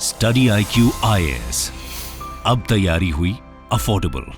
Study IQ IAS, अब तैयारी हुई अफोर्डेबल।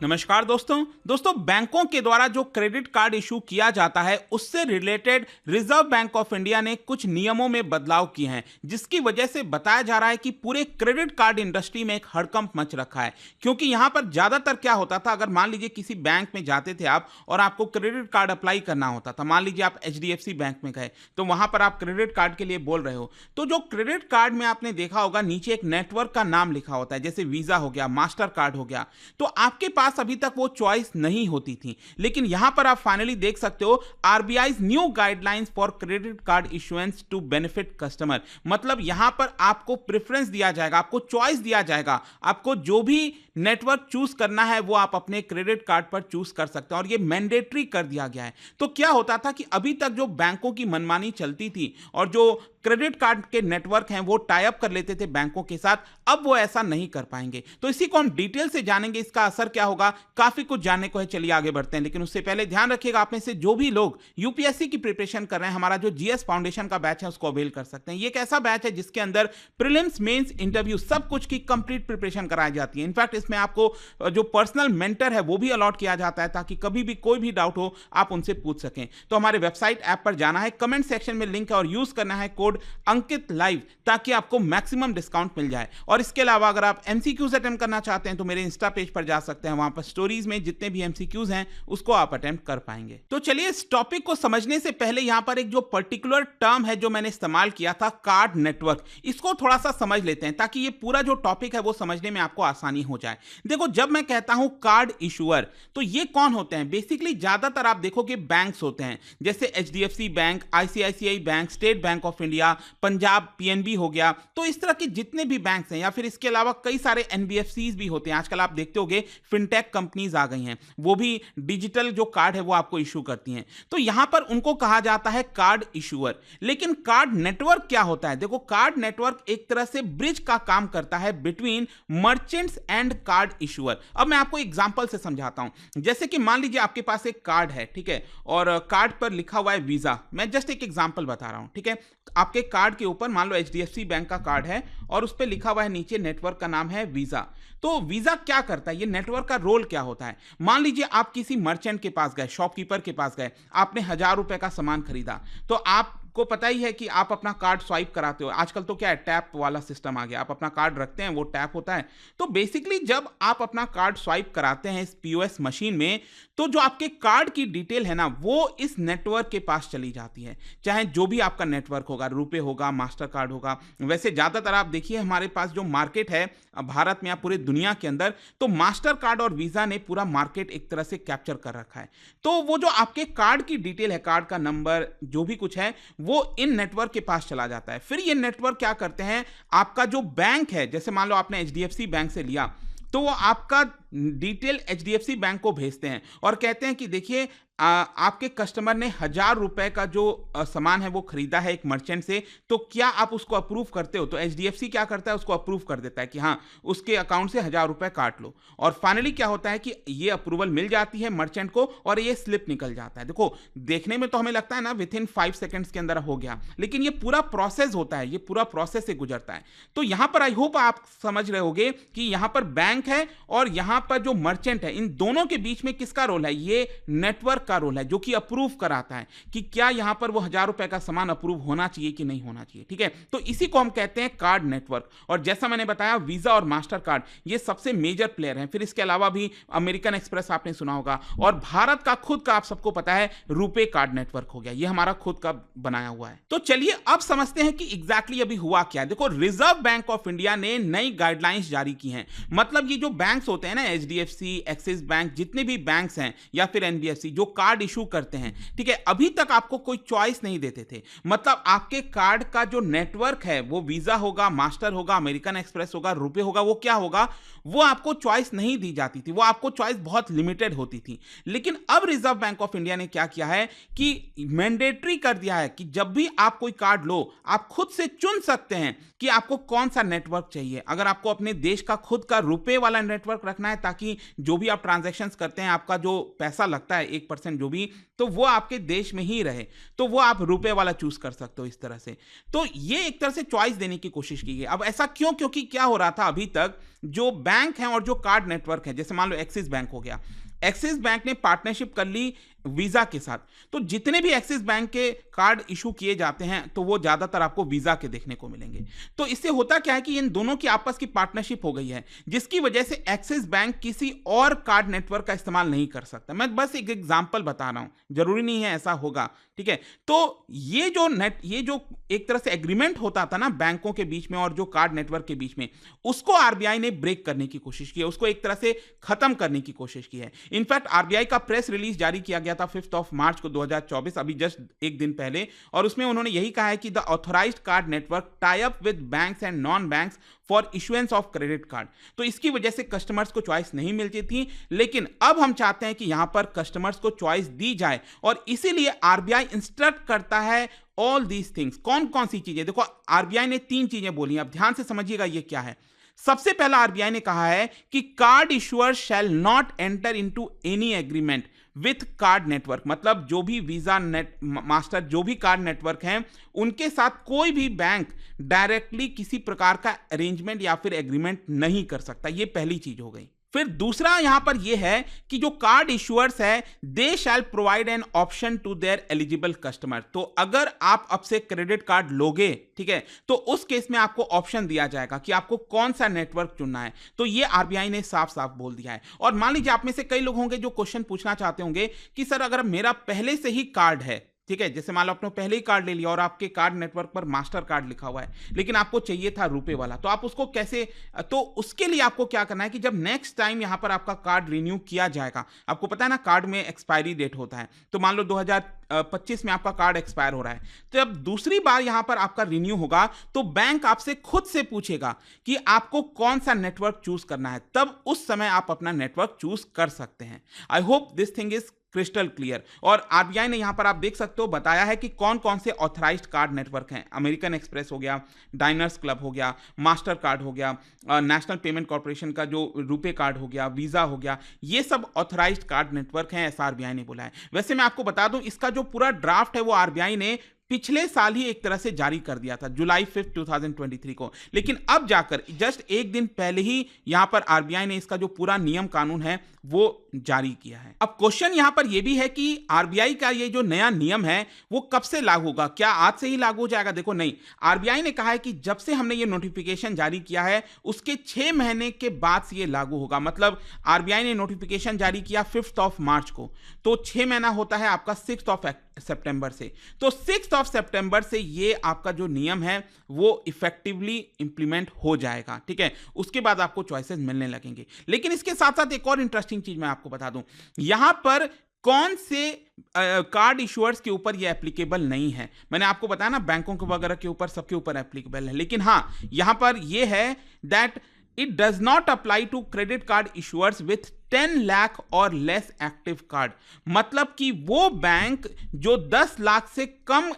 नमस्कार दोस्तों बैंकों के द्वारा जो क्रेडिट कार्ड इशू किया जाता है उससे related reserve bank of India ने कुछ नियमों में बदलाव किए हैं, जिसकी वजह से बताया जा रहा है कि पूरे क्रेडिट कार्ड इंडस्ट्री में एक हड़कंप मच रखा है। क्योंकि यहां पर ज्यादातर क्या होता था, अगर मान लीजिए किसी बैंक में जाते थे आप और आपको क्रेडिट कार्ड अप्लाई करना होता था, मान लीजिए आप HDFC बैंक में गए तो वहां पर आप क्रेडिट कार्ड के लिए बोल रहे हो, तो जो क्रेडिट कार्ड में आपने देखा होगा नीचे एक नेटवर्क का नाम लिखा होता है, जैसे वीजा हो गया, मास्टर कार्ड हो गया, तो आपके पास अभी तक वो चॉइस नहीं होती थी। लेकिन यहां पर आप फाइनली देख सकते हो RBI's new guidelines for credit card issuance to benefit customer, मतलब यहां पर आपको प्रेफरेंस दिया जाएगा, आपको चॉइस दिया जाएगा, आपको जो भी नेटवर्क चूज करना है वो आप अपने क्रेडिट कार्ड पर चूज कर सकते हैं और ये मैंडेटरी कर दिया गया है। तो क्या होता था कि अभी तक जो बैंकों की मनमानी चलती थी और जो क्रेडिट कार्ड के नेटवर्क हैं वो टाई अप कर लेते थे बैंकों के साथ, अब वो ऐसा नहीं कर पाएंगे। तो इसी को हम डिटेल से जानेंगे, इसका असर क्या होगा, काफी कुछ जानने को है। चलिए आगे बढ़ते हैं, लेकिन उससे पहले ध्यान रखिएगा आप में से जो भी लोग यूपीएससी की प्रिपरेशन कर रहे हैं, हमारा जो GS फाउंडेशन का बैच है उसको अवेल कर सकते हैं। ये एक ऐसा बैच है जिसके अंदर प्रीलिम्स, मेंस, इंटरव्यू सब कुछ की कंप्लीट प्रिपरेशन कराई जाती है। इनफैक्ट इसमें आपको जो पर्सनल मेंटर है वो भी अलॉट किया जाता है ताकि कभी भी कोई भी डाउट हो आप उनसे पूछ सकें। तो हमारे वेबसाइट ऐप पर जाना है, कमेंट सेक्शन में लिंक है और यूज करना है कोड अंकित लाइव ताकि आपको मैक्सिमम डिस्काउंट मिल जाए। और इसके अलावा अगर आप MCQs अटेम्प्ट करना चाहते हैं तो मेरे इंस्टा पेज पर जा सकते हैं, वहां पर स्टोरीज में जितने भी MCQs हैं उसको आप अटेम्प्ट कर पाएंगे। तो चलिए इस टॉपिक को समझने से पहले यहां पर एक जो पर्टिकुलर टर्म है जो मैंने इस्तेमाल किया था, कार्ड नेटवर्क, इसको थोड़ा सा समझ लेते हैं ताकि ये पूरा जो टॉपिक है वो समझने में आपको आसानी हो जाए। देखो, जब मैं कहता हूं कार्ड इशूअर तो ये कौन होते हैं? बेसिकली ज्यादातर आप देखोगे बैंक्स होते हैं, जैसे HDFC bank, ICICI bank, state bank of India, Punjab PNB हो गया। तो इस तरह के जितने भी बैंक्स हैं, या फिर इसके अलावा कई सारे NBFCs भी होते हैं। आजकल आप देखते होगे फिनटेक कंपनीज आ गई हैं, वो भी डिजिटल जो कार्ड है वो आपको इशू करती हैं। तो यहां पर उनको कहा जाता है कार्ड इशूअर। लेकिन कार्ड नेटवर्क क्या होता है? देखो, कार्ड नेटवर्क एक तरह से ब्रिज का काम करता है between merchants and card issuer. अब मैं आपको एग्जांपल से समझाता हूं। जैसे कि मान लीजिए आपके पास एक कार्ड है, ठीक है, और कार्ड पर लिखा हुआ है वीजा। मैं जस्ट एक एग्जांपल बता रहा हूं, ठीक है। आपके कार्ड के ऊपर मान लो HDFC बैंक का कार्ड है और उस पर लिखा हुआ है नीचे नेटवर्क का नाम है वीजा। तो वीजा क्या करता है, ये नेटवर्क का रोल क्या होता है? मान लीजिए आप किसी मर्चेंट के पास गए, शॉपकीपर के पास गए, आपने 1000 रुपए का सामान खरीदा, तो आपको पता ही है कि आप अपना कार्ड स्वाइप कराते हो। आजकल तो क्या है, टैप वाला सिस्टम आ गया, आप अपना कार्ड रखते हैं, वो टैप होता है। तो बेसिकली जब आप अपना कार्ड स्वाइप कराते हैं इस POS मशीन में, तो जो आपके कार्ड की डिटेल है ना, वो इस नेटवर्क के पास चली जाती है। चाहे जो भी आपका नेटवर्क होगा, रुपे होगा, मास्टर कार्ड होगा। वैसे ज्यादातर आप देखिए हमारे पास जो मार्केट है भारत में या पूरे दुनिया के अंदर, तो मास्टर कार्ड और वीजा ने पूरा मार्केट एक तरह से कैप्चर कर रखा है। तो वो जो आपके कार्ड की डिटेल है, कार्ड का नंबर, जो भी कुछ है, वो इन नेटवर्क के पास चला जाता है। फिर ये नेटवर्क क्या करते हैं, आपका जो बैंक है, जैसे मान लो आपने HDFC बैंक से लिया, तो वो आपका डिटेल HDFC बैंक को भेजते हैं और कहते हैं कि देखिए आपके कस्टमर ने 1000 रुपए का जो सामान है वो खरीदा है एक मर्चेंट से, तो क्या आप उसको अप्रूव करते हो? तो HDFC क्या करता है, उसको अप्रूव कर देता है कि हाँ, उसके अकाउंट से 1000 रुपए काट लो। और फाइनली क्या होता है कि ये अप्रूवल मिल जाती है मर्चेंट को और ये स्लिप निकल जाता है। देखो, देखने में तो हमें लगता है ना विथिन 5 सेकेंड्स के अंदर हो गया, लेकिन ये पूरा प्रोसेस होता है, ये पूरा प्रोसेस से गुजरता है। तो यहां पर आई होप आप समझ रहे होगे कि यहां पर बैंक है और यहां पर जो मर्चेंट है, इन दोनों के बीच में किसका रोल है? ये नेटवर्क का रोल है जो कि अप्रूव कराता है कि क्या यहां पर वो 1000 रुपए का सामान अप्रूव होना चाहिए कि नहीं होना चाहिए, ठीक है। तो इसी को हम कहते हैं कार्ड नेटवर्क। और जैसा मैंने बताया, वीजा और मास्टर कार्ड ये सबसे मेजर प्लेयर हैं। फिर इसके अलावा भी अमेरिकन एक्सप्रेस आपने सुना होगा, और भारत का खुद का आप सबको पता है रुपे कार्ड नेटवर्क हो गया, ये हमारा खुद का बनाया हुआ है। तो चलिए अब समझते हैं कि एग्जैक्टली अभी हुआ क्या है। देखो, रिजर्व बैंक ऑफ इंडिया ने नई गाइडलाइंस जारी की हैं। मतलब ये जो बैंक्स होते हैं ना, HDFC, एक्सिस बैंक, जितने भी बैंक्स हैं या फिर NBFC जो कार्ड इशू करते हैं, ठीक है, अभी तक आपको कोई चॉइस नहीं देते थे। मतलब आपके कार्ड का जो नेटवर्क है वो वीजा होगा, मास्टर होगा, अमेरिकन एक्सप्रेस होगा, रुपे होगा, वो क्या होगा, वो आपको चॉइस नहीं दी जाती थी, वो आपको चॉइस बहुत लिमिटेड होती थी। लेकिन अब रिजर्व बैंक ऑफ इंडिया ने क्या किया है कि मैंडेटरी कर दिया है कि जब भी आप कोई कार्ड लो, आप खुद से चुन सकते हैं कि आपको कौन सा नेटवर्क चाहिए। अगर आपको अपने देश का खुद का रुपए वाला नेटवर्क रखना है ताकि जो भी आप ट्रांजैक्शंस करते हैं, आपका जो पैसा लगता है 1% 10% जो भी, तो वो आपके देश में ही रहे, तो वो आप रुपए वाला चूज कर सकते हो इस तरह से। तो ये एक तरह से चॉइस देने की कोशिश की गई। अब ऐसा क्यों? क्योंकि क्या हो रहा था, अभी तक जो बैंक हैं और जो कार्ड नेटवर्क है, जैसे मान लो एक्सिस बैंक हो गया, एक्सिस बैंक ने पार्टनरशिप कर ली वीजा के साथ, तो जितने भी एक्सिस बैंक के कार्ड इशू किए जाते हैं तो वो ज्यादातर आपको वीजा के देखने को मिलेंगे। तो इससे होता क्या है कि इन दोनों की आपस की पार्टनरशिप हो गई है, जिसकी वजह से एक्सिस बैंक किसी और कार्ड नेटवर्क का इस्तेमाल नहीं कर सकता। मैं बस एक एग्जांपल बता रहा हूं, जरूरी नहीं है ऐसा होगा, ठीक है। तो ये जो एक तरह से एग्रीमेंट होता था ना बैंकों के बीच में और जो कार्ड नेटवर्क के बीच में, उसको आरबीआई ने ब्रेक करने की कोशिश की है, उसको एक तरह से खत्म करने की कोशिश की है। इनफैक्ट आरबीआई का प्रेस रिलीज जारी किया गया था 5 मार्च को 2024, अभी जस्ट एक दिन पहले, और उसमें उन्होंने यही कहा है कि the authorised card network tie up with banks and non banks for issuance of credit card. तो इसकी वजह से कस्टमर्स को चॉइस नहीं मिलती थी, लेकिन अब हम चाहते हैं कि यहां पर कस्टमर्स को चॉइस दी जाए, और इसीलिए आरबीआई इंस्ट्रक्ट करता है ऑल दीज थिंग्स। कौन कौन सी चीजें? देखो, आरबीआई ने 3 चीजें बोली, अब ध्यान से समझिएगा ये क्या है। सबसे पहला आरबीआई ने कहा है कि card issuer shall not enter into any agreement with card network, मतलब जो भी वीजा मास्टर जो भी कार्ड नेटवर्क हैं, उनके साथ कोई भी बैंक डायरेक्टली किसी प्रकार का अरेंजमेंट या फिर एग्रीमेंट नहीं कर सकता। ये पहली चीज हो गई। फिर दूसरा यहां पर यह है कि जो कार्ड इशुअर्स है, they shall provide an option to their eligible customer. तो अगर आप अब से क्रेडिट कार्ड लोगे, ठीक है, तो उस केस में आपको ऑप्शन दिया जाएगा कि आपको कौन सा नेटवर्क चुनना है। तो ये आरबीआई ने साफ साफ बोल दिया है। और मान लीजिए आप में से कई लोग होंगे जो क्वेश्चन पूछना चाहते होंगे कि सर अगर मेरा पहले से ही कार्ड है, ठीक है, जैसे मान लो आपने पहले ही कार्ड ले लिया और आपके कार्ड नेटवर्क पर मास्टर कार्ड लिखा हुआ है, लेकिन आपको चाहिए था रुपए वाला, तो आप उसको कैसे? तो उसके लिए आपको क्या करना है कि जब नेक्स्ट टाइम यहां पर आपका कार्ड रिन्यू किया जाएगा, आपको पता है ना कार्ड में एक्सपायरी डेट होता है, तो मान लो 2025 में आपका कार्ड एक्सपायर हो रहा है, तो जब दूसरी बार यहां पर आपका रिन्यू होगा तो बैंक आपसे खुद से पूछेगा कि आपको कौन सा नेटवर्क चूज करना है, तब उस समय आप अपना नेटवर्क चूज कर सकते हैं। I hope this thing is crystal clear. और आरबीआई ने यहां पर आप देख सकते हो बताया है कि कौन कौन से ऑथराइज्ड कार्ड नेटवर्क हैं। अमेरिकन एक्सप्रेस हो गया, डाइनर्स क्लब हो गया, मास्टर कार्ड हो गया, नेशनल पेमेंट कॉर्पोरेशन का जो रुपे कार्ड हो गया, वीजा हो गया, ये सब ऑथराइज्ड कार्ड नेटवर्क हैं, ऐसा आरबीआई ने बोला है। वैसे मैं आपको बता दूं, इसका जो पूरा ड्राफ्ट है वो आरबीआई ने पिछले साल ही एक तरह से जारी कर दिया था, जुलाई 5, 2023 को, लेकिन अब जाकर जस्ट एक दिन पहले ही यहां पर आरबीआई ने इसका जो पूरा नियम कानून है वो जारी किया है। अब क्वेश्चन यहां पर यह भी है कि आरबीआई का ये जो नया नियम है वो कब से लागू होगा? क्या आज से ही लागू हो जाएगा? देखो नहीं, आरबीआई ने कहा है कि जब से हमने ये नोटिफिकेशन जारी किया है उसके 6 महीने के बाद से ये लागू होगा। मतलब आरबीआई ने नोटिफिकेशन जारी किया 5 मार्च को, तो 6 महीना होता है आपका 6 सितंबर से, तो 6 सितंबर से ये आपका जो नियम है वो इफेक्टिवली इंप्लीमेंट हो जाएगा, ठीक है। उसके बाद आपको चॉइसेस मिलने लगेंगे। लेकिन इसके साथ साथ एक और इंटरेस्टिंग चीज मैं आपको बता दूं, यहां पर कौन से कार्ड इशुअर्स के ऊपर ये एप्लीकेबल नहीं है। मैंने आपको बताया ना बैंकों के वगैरह के ऊपर, सबके ऊपर एप्लीकेबल है, लेकिन हाँ यहां पर ये है that it does not apply to credit card issuers with 10 lakh और लेस एक्टिव कार्ड। मतलब कि वो बैंक जो 10 लाख से कम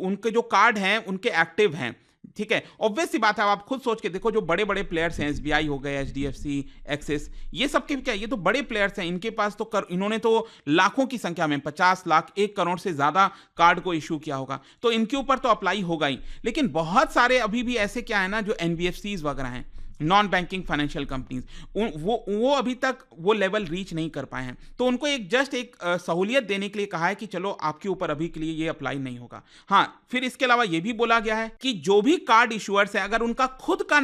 उनके जो कार्ड हैं उनके एक्टिव हैं, ठीक है। ऑब्वियस सी बात है, आप खुद सोच के देखो, जो बड़े बड़े प्लेयर्स हैं, एसबीआई हो गए, एचडीएफसी, एक्सिस, ये सब के क्या, ये तो बड़े प्लेयर्स हैं, इनके पास तो इन्होंने तो लाखों की संख्या में 50 लाख 1 करोड़ से ज्यादा कार्ड को इशू किया होगा, तो इनके ऊपर तो अप्लाई होगा ही। लेकिन बहुत सारे अभी भी ऐसे क्या है ना जो एनबीएफसीज वगैरह हैं, नॉन बैंकिंग फाइनेंशियल कंपनीज, वो अभी तक वो लेवल रीच नहीं कर पाए हैं, तो उनको एक सहूलियत देने के लिए कहा है कि चलो आपके ऊपर अभी के लिए ये अप्लाई नहीं होगा। हाँ, फिर इसके अलावा ये भी बोला गया है कि जो भी कार्ड इशुअर्स है अगर उनका खुद का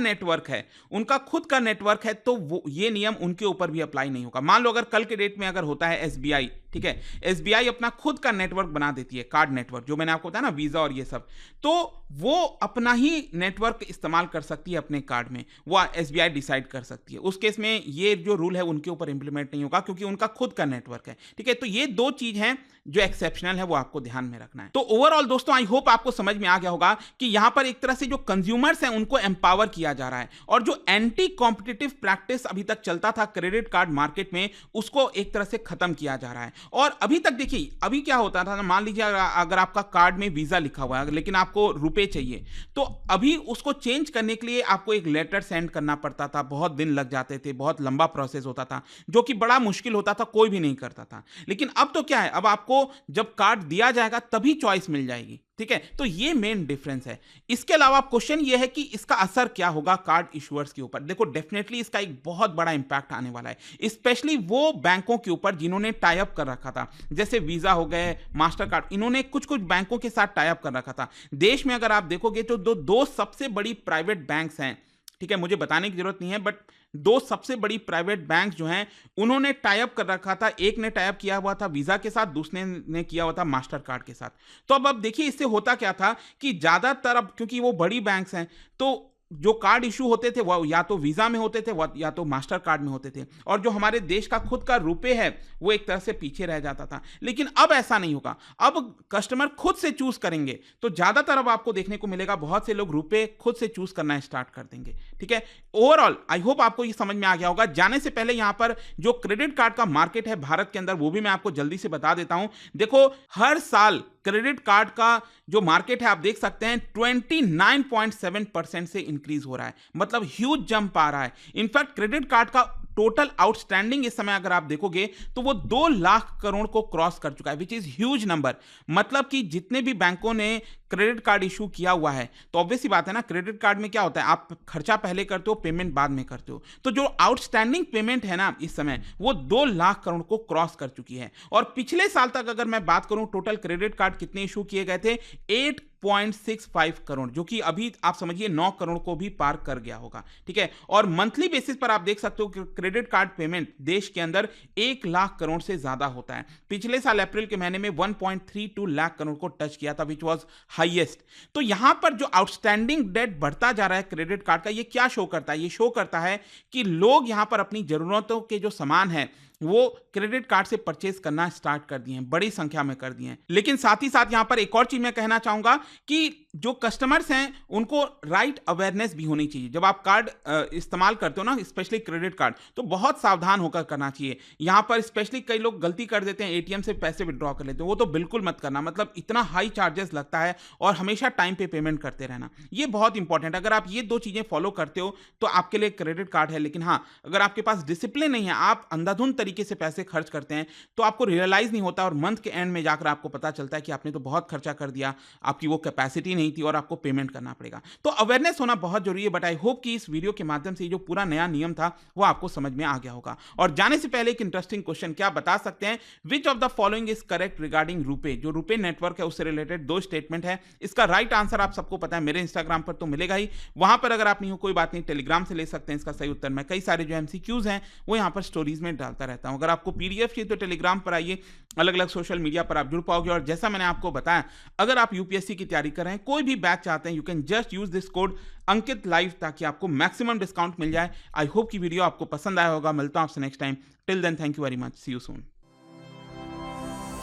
नेटवर्क है तो वो ये नियम उनके ऊपर भी अप्लाई नहीं होगा। मान लो अगर कल के डेट में अगर होता है एसबीआई, ठीक है, एसबीआई अपना खुद का नेटवर्क बना देती है, कार्ड नेटवर्क जो मैंने आपको बताया ना, वीजा और ये सब, तो वो अपना ही नेटवर्क इस्तेमाल कर सकती है अपने कार्ड में, वो एसबीआई डिसाइड कर सकती है। उस केस में ये जो रूल है उनके ऊपर इंप्लीमेंट नहीं होगा क्योंकि उनका खुद का नेटवर्क है, ठीक है। तो ये 2 चीज हैं जो एक्सेप्शनल है वो आपको ध्यान में रखना है। तो ओवरऑल दोस्तों आई होप आपको समझ में आ गया होगा कि यहां पर एक तरह से जो कंज्यूमर्स हैं उनको एम्पावर किया जा रहा है और जो एंटी कॉम्पिटिटिव प्रैक्टिस अभी तक चलता था क्रेडिट कार्ड मार्केट में उसको एक तरह से खत्म किया जा रहा है। और अभी तक देखिए अभी क्या होता था, मान लीजिए अगर आपका कार्ड में वीजा लिखा हुआ है लेकिन आपको रुपए चाहिए तो अभी उसको चेंज करने के लिए आपको एक लेटर सेंड करना पड़ता था, बहुत दिन लग जाते थे, बहुत लंबा प्रोसेस होता था जो कि बड़ा मुश्किल होता था, कोई भी नहीं करता था। लेकिन अब तो क्या है, अब आपको जब कार्ड दिया जाएगा तभी चॉइस मिल जाएगी, ठीक है। तो ये मेन डिफरेंस है। इसके अलावा क्वेश्चन ये है कि इसका असर क्या होगा कार्ड इशुअर्स के ऊपर। देखो डेफिनेटली इसका एक बहुत बड़ा इंपैक्ट आने वाला है, स्पेशली वो बैंकों के ऊपर जिन्होंने टाई अप कर रखा था, जैसे वीजा हो गए, मास्टर कार्ड, इन्होंने कुछ कुछ बैंकों के साथ टाई अप कर रखा था। देश में अगर आप देखोगे तो दो सबसे बड़ी प्राइवेट बैंक्स हैं, ठीक है, मुझे बताने की जरूरत नहीं है, बट दो सबसे बड़ी प्राइवेट बैंक जो हैं उन्होंने टाई अप कर रखा था। एक ने टाई अप किया हुआ था वीजा के साथ, दूसरे ने किया हुआ था मास्टर कार्ड के साथ। तो अब देखिए इससे होता क्या था कि ज्यादातर अब क्योंकि वो बड़ी बैंक्स हैं तो जो कार्ड इशू होते थे वो या तो वीजा में होते थे या तो मास्टर कार्ड में होते थे, और जो हमारे देश का खुद का रुपए है वो एक तरह से पीछे रह जाता था। लेकिन अब ऐसा नहीं होगा, अब कस्टमर खुद से चूज करेंगे। तो ज्यादातर अब आपको देखने को मिलेगा बहुत से लोग रुपए खुद से चूज करना स्टार्ट कर देंगे, ठीक है। ओवरऑल आई होप आपको ये समझ में आ गया होगा। जाने से पहले यहां पर जो क्रेडिट कार्ड का मार्केट है भारत के अंदर वो भी मैं आपको जल्दी से बता देता हूं। देखो हर साल क्रेडिट कार्ड का जो मार्केट है आप देख सकते हैं 29.7% से इंक्रीज हो रहा है, मतलब ह्यूज जंप आ रहा है। इनफैक्ट क्रेडिट कार्ड का टोटल आउटस्टैंडिंग इस समय अगर आप देखोगे तो वो 2 लाख करोड़ को क्रॉस कर चुका है, विच इज ह्यूज नंबर। मतलब कि जितने भी बैंकों ने क्रेडिट कार्ड इशू किया हुआ है, तो ऑब्वियस सी बात है ना, क्रेडिट कार्ड में क्या होता है, आप खर्चा पहले करते हो, पेमेंट बाद में करते हो। तो जो आउटस्टैंडिंग पेमेंट है ना इस समय वो 2 लाख करोड़ को क्रॉस कर चुकी है। और पिछले साल तक अगर मैं बात करूं टोटल क्रेडिट कार्ड कितने इशू किए गए थे, 8.65 करोड़, जो कि अभी आप समझिए 9 करोड़ को भी पार कर गया होगा, ठीक है। और मंथली बेसिस पर आप देख सकते हो कि क्रेडिट कार्ड पेमेंट देश के अंदर 1 लाख करोड़ से ज्यादा होता है। पिछले साल अप्रैल के महीने में 1.32 लाख करोड़ को टच किया था, विच वाज हाईएस्ट। तो यहां पर जो आउटस्टैंडिंग डेट बढ़ता जा रहा है क्रेडिट कार्ड का, ये क्या शो करता है, ये शो करता है कि लोग यहां पर अपनी जरूरतों के जो सामान है वो क्रेडिट कार्ड से परचेज करना स्टार्ट कर दिए हैं, बड़ी संख्या में कर दिए हैं। लेकिन साथ ही साथ यहां पर एक और चीज मैं कहना चाहूंगा कि जो कस्टमर्स हैं उनको राइट अवेयरनेस भी होनी चाहिए। जब आप कार्ड इस्तेमाल करते हो ना, स्पेशली क्रेडिट कार्ड, तो बहुत सावधान होकर करना चाहिए। यहां पर स्पेशली कई लोग गलती कर देते हैं, एटीएम से पैसे विड्रॉ कर लेते हैं, वो तो बिल्कुल मत करना। मतलब इतना हाई चार्जेस लगता है और हमेशा टाइम पे पेमेंट करते रहना, ये बहुत इंपॉर्टेंट। अगर आप ये 2 चीजें फॉलो करते हो तो आपके लिए क्रेडिट कार्ड है। लेकिन हाँ, अगर आपके पास डिसिप्लिन नहीं है, आप अंधाधुंध तरीके से पैसे खर्च करते हैं, तो आपको रियलाइज नहीं होता और मंथ के एंड में जाकर आपको पता चलता है कि आपने तो बहुत खर्चा कर दिया, आपकी वो कैपेसिटी नहीं थी और आपको पेमेंट करना पड़ेगा। तो अवेयरनेस होना बहुत जरूरी है। बट आई होप कि इस वीडियो के माध्यम से जो पूरा नया नियम था वो आपको समझ में आ गया होगा। और जाने से पहले एक इंटरेस्टिंग क्वेश्चन, क्या बता सकते हैं which of the following is correct regarding RuPay. जो रुपे नेटवर्क है उससे रिलेटेड 2 स्टेटमेंट है, इसका राइट आंसर आप सबको पता है, मेरे इंस्टाग्राम पर तो मिलेगा ही, वहां पर अगर आप नहीं हो कोई बात नहीं, टेलीग्राम से ले सकते हैं इसका सही उत्तर। मैं कई सारे जो एमसीक्यूज हैं वो यहां पर स्टोरीज में डालता रहता हूं। अगर आपको पीडीएफ चाहिए तो टेलीग्राम पर आइए, अलग अलग सोशल मीडिया पर आप जुड़ पाओगे। और जैसा मैंने आपको बताया, अगर आप यूपीएससी की तैयारी कर रहे हैं, कोई भी बैच चाहते हैं, you can just use this code Ankit live, ताकि आपको मैक्सिमम डिस्काउंट मिल जाए। आई होप की वीडियो आपको पसंद आया होगा। मिलता हूं आपसे next time. Till then, thank you very much, see you soon.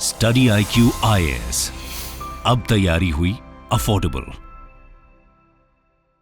Study IQ IAS, अब तैयारी हुई अफोर्डेबल।